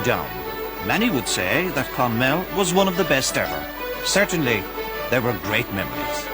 down. Many would say that Clomnel was one of the best ever. Certainly, there were great memories.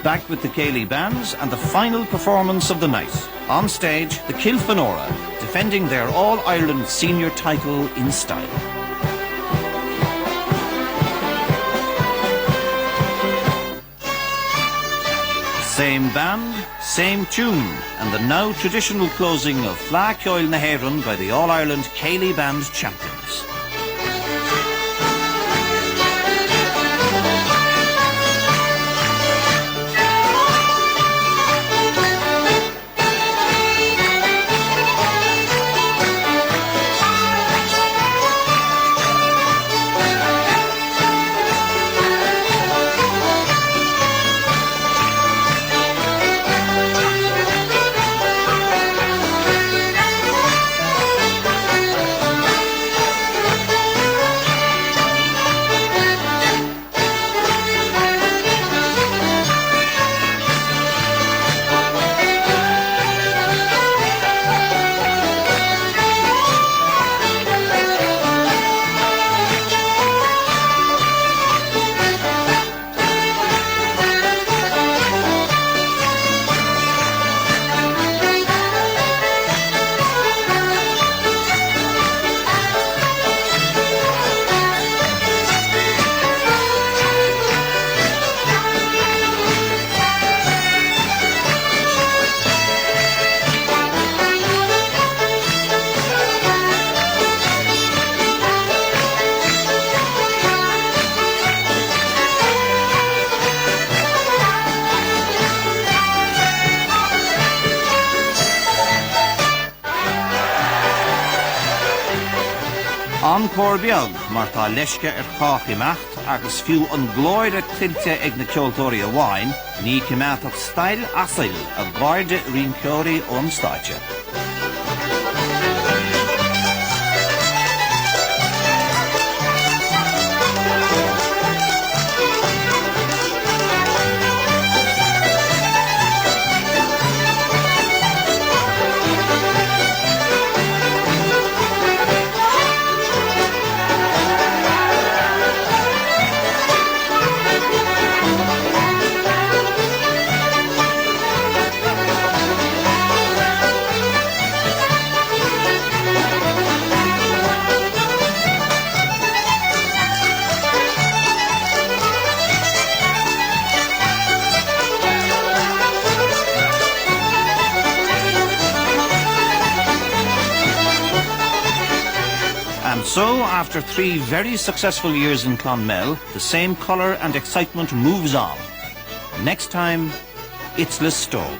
Back with the Ceili bands and the final performance of the night. On stage, the Kilfenora, defending their All Ireland senior title in style. Same band, same tune, and the now traditional closing of Fleadh Cheoil by the All Ireland Ceili band champions. Encore beag, mar tá leisce chách imeacht agus fiú an glóir a tilte ag na ceoltóirí amháin, ní cimeadach stail asail a gáirde rion ceoirí ón stáite. So, after 3 very successful years in Clomnel, the same colour and excitement moves on. Next time, it's Listowel.